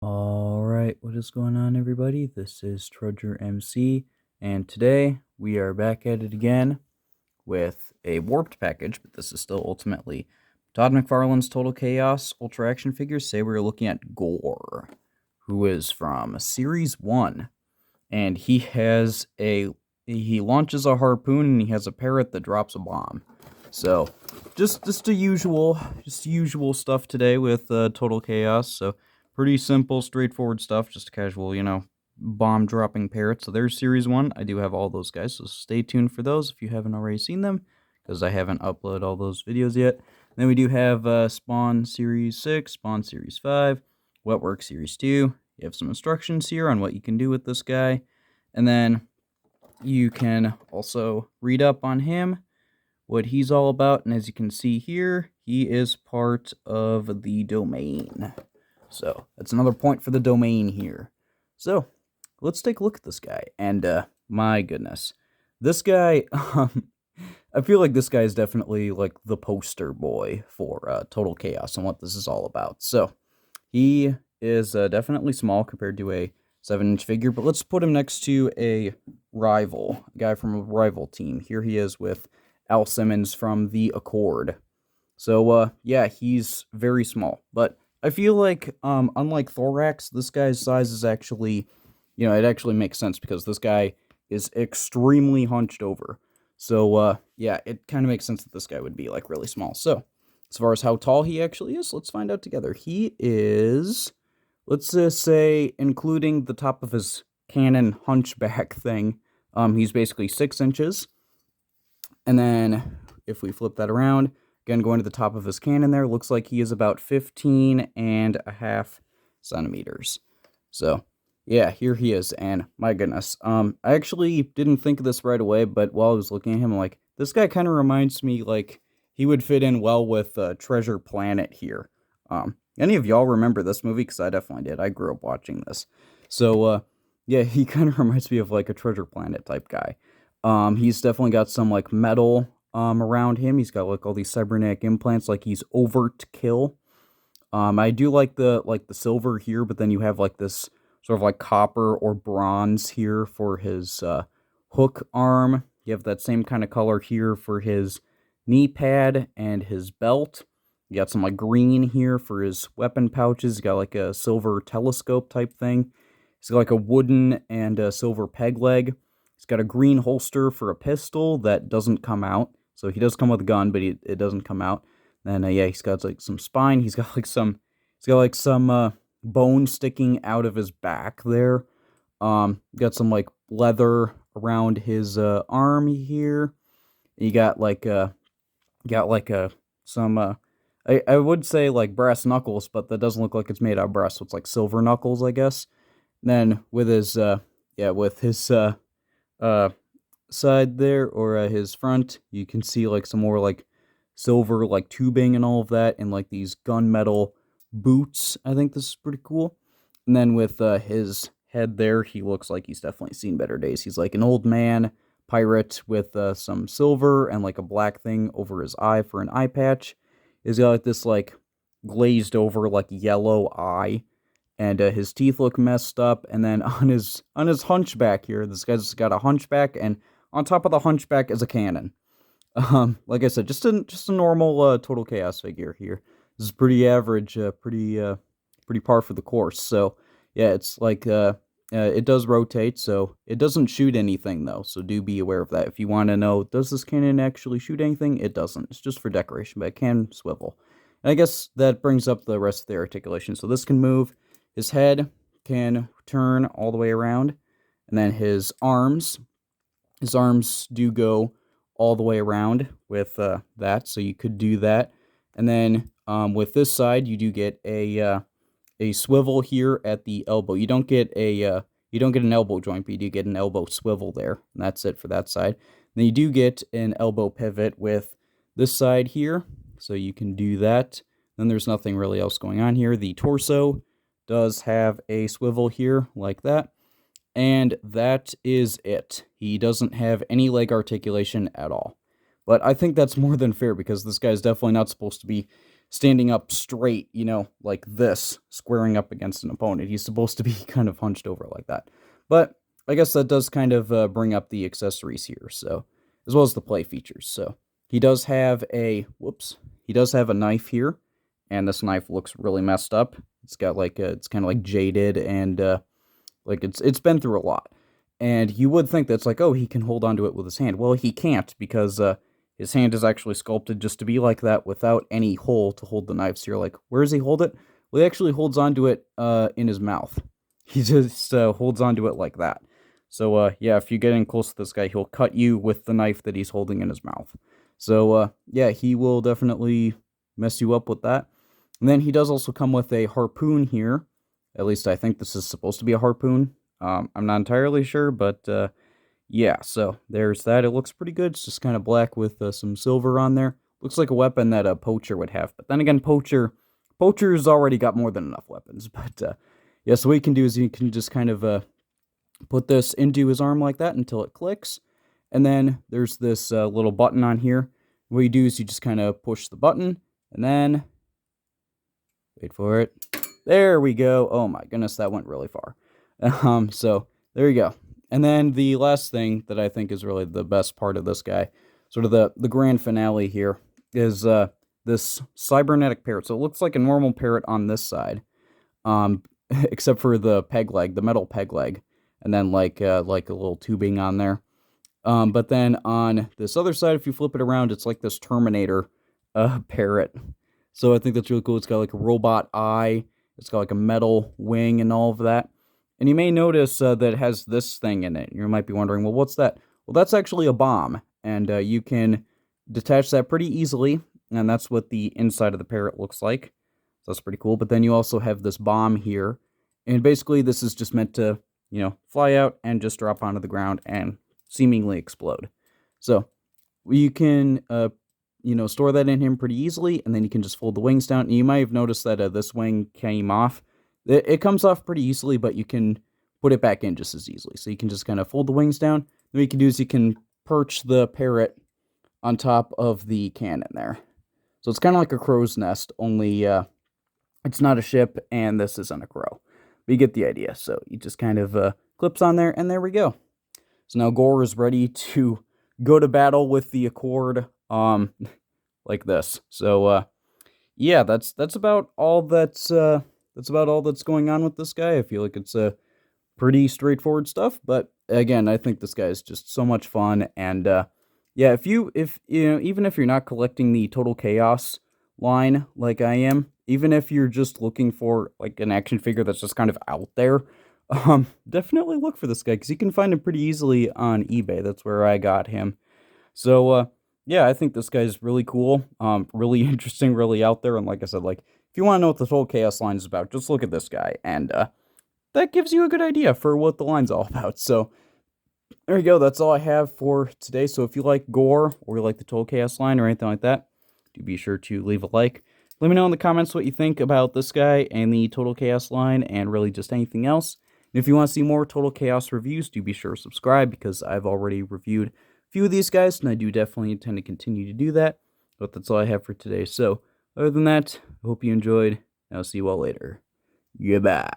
Alright, what is going on, everybody? This is Trudger MC, and today we are back at it again with a warped package, but this is still ultimately Todd McFarlane's Total Chaos Ultra Action figures. Today we're looking at Gore, who is from Series 1, and he launches a harpoon and he has a parrot that drops a bomb. So, just the usual stuff today with Total Chaos, so pretty simple, straightforward stuff, just casual, bomb-dropping parrots. So there's Series 1. I do have all those guys, so stay tuned for those if you haven't already seen them, because I haven't uploaded all those videos yet. Then we do have Spawn Series 6, Spawn Series 5, Wetwork Series 2. You have some instructions here on what you can do with this guy. And then you can also read up on him, what he's all about. And as you can see here, he is part of the domain. So that's another point for the domain here. So let's take a look at this guy. And my goodness, this guy, I feel like this guy is definitely like the poster boy for Total Chaos and what this is all about. So he is definitely small compared to a 7-inch figure, but let's put him next to a rival, a guy from a rival team. Here he is with Al Simmons from the Accord. So yeah, he's very small, but I feel like, unlike Thorax, this guy's size is actually, it actually makes sense because this guy is extremely hunched over. So, yeah, it kind of makes sense that this guy would be, like, really small. So, as far as how tall he actually is, let's find out together. He is, let's just say, including the top of his cannon hunchback thing, he's basically 6 inches. And then, if we flip that around, again, going to the top of his cannon there, looks like he is about 15.5 centimeters. So, yeah, here he is, and my goodness. I actually didn't think of this right away, but while I was looking at him, I'm like, this guy kind of reminds me, like, he would fit in well with Treasure Planet here. Any of y'all remember this movie? Because I definitely did. I grew up watching this. So, yeah, he kind of reminds me of, like, a Treasure Planet type guy. He's definitely got some, like, metal around him. He's got like all these cybernetic implants, like he's overt kill. I do like the silver here, but then you have like this sort of like copper or bronze here for his hook arm. You have that same kind of color here for his knee pad and his belt. You got some like green here for his weapon pouches. You got like a silver telescope type thing. He's got like a wooden and a silver peg leg. He's got a green holster for a pistol that doesn't come out. So he does come with a gun, but it doesn't come out. Then yeah, he's got like some spine. He's got like some bone sticking out of his back there. Got some like leather around his arm here. You got like some I would say like brass knuckles, but that doesn't look like it's made out of brass. So it's like silver knuckles, I guess. And then with his side there, or his front, you can see like some more like silver like tubing and all of that, and like these gunmetal boots. I think this is pretty cool. And then with his head there, he looks like he's definitely seen better days. He's like an old man pirate with some silver and like a black thing over his eye for an eye patch. He's got like this like glazed over like yellow eye, and his teeth look messed up. And then on his hunchback here, this guy's got a hunchback, and on top of the hunchback is a cannon. Like I said, just a normal Total Chaos figure here. This is pretty average, pretty par for the course. So yeah, it's like it does rotate, so it doesn't shoot anything though. So do be aware of that. If you want to know, does this cannon actually shoot anything? It doesn't. It's just for decoration, but it can swivel. And I guess that brings up the rest of the articulation. So this can move. His head can turn all the way around, and then his arms do go all the way around with that, so you could do that. And then with this side, you do get a swivel here at the elbow. You don't get an elbow joint, but you do get an elbow swivel there, and that's it for that side. And then you do get an elbow pivot with this side here, so you can do that. Then there's nothing really else going on here. The torso does have a swivel here like that. And that is it. He doesn't have any leg articulation at all. But I think that's more than fair, because this guy's definitely not supposed to be standing up straight, you know, like this, squaring up against an opponent. He's supposed to be kind of hunched over like that. But I guess that does kind of bring up the accessories here, so, as well as the play features. So he does have a, he does have a knife here, and this knife looks really messed up. It's got like it's kind of like jaded, and like it's been through a lot. And you would think that's like, oh, he can hold onto it with his hand. Well, he can't, because his hand is actually sculpted just to be like that without any hole to hold the knife. So you're like, where does he hold it? Well, he actually holds onto it in his mouth. He just holds onto it like that. So, yeah, if you get in close to this guy, he'll cut you with the knife that he's holding in his mouth. So, yeah, he will definitely mess you up with that. And then he does also come with a harpoon here. At least I think this is supposed to be a harpoon. I'm not entirely sure, but yeah, so there's that. It looks pretty good. It's just kind of black with some silver on there. Looks like a weapon that a poacher would have. But then again, poacher's already got more than enough weapons. But yeah, so what you can do is you can just kind of put this into his arm like that until it clicks. And then there's this little button on here. What you do is you just kind of push the button, and then, wait for it. There we go. Oh my goodness, that went really far. So there you go. And then the last thing that I think is really the best part of this guy, sort of the grand finale here, is this cybernetic parrot. So it looks like a normal parrot on this side, except for the peg leg, the metal peg leg, and then like a little tubing on there. But then on this other side, if you flip it around, it's like this Terminator parrot. So I think that's really cool. It's got like a robot eye. It's got like a metal wing and all of that. And you may notice that it has this thing in it. You might be wondering, well, what's that? Well, that's actually a bomb. And you can detach that pretty easily. And that's what the inside of the parrot looks like. So that's pretty cool. But then you also have this bomb here. And basically this is just meant to, you know, fly out and just drop onto the ground and seemingly explode. So you can, you know, store that in him pretty easily. And then you can just fold the wings down. And you might have noticed that this wing came off. It comes off pretty easily, but you can put it back in just as easily. So you can just kind of fold the wings down. What you can do is you can perch the parrot on top of the cannon there. So it's kind of like a crow's nest, only it's not a ship, and this isn't a crow. But you get the idea. So you just kind of clips on there, and there we go. So now Gore is ready to go to battle with the Accord, like this. So yeah, that's about all that's about all that's going on with this guy. I feel like it's pretty straightforward stuff, but again, I think this guy is just so much fun. And yeah, if you know, even if you're not collecting the Total Chaos line like I am, even if you're just looking for like an action figure that's just kind of out there, definitely look for this guy, because you can find him pretty easily on eBay. That's where I got him. So yeah, I think this guy's really cool, really interesting, really out there. And like I said, like, if you want to know what the Total Chaos line is about, just look at this guy, and that gives you a good idea for what the line's all about. So there you go. That's all I have for today. So if you like Gore, or you like the Total Chaos line, or anything like that, do be sure to leave a like. Let me know in the comments what you think about this guy and the Total Chaos line, and really just anything else. And if you want to see more Total Chaos reviews, do be sure to subscribe, because I've already reviewed a few of these guys, and I do definitely intend to continue to do that. But that's all I have for today. So other than that, I hope you enjoyed, and I'll see you all later. Goodbye.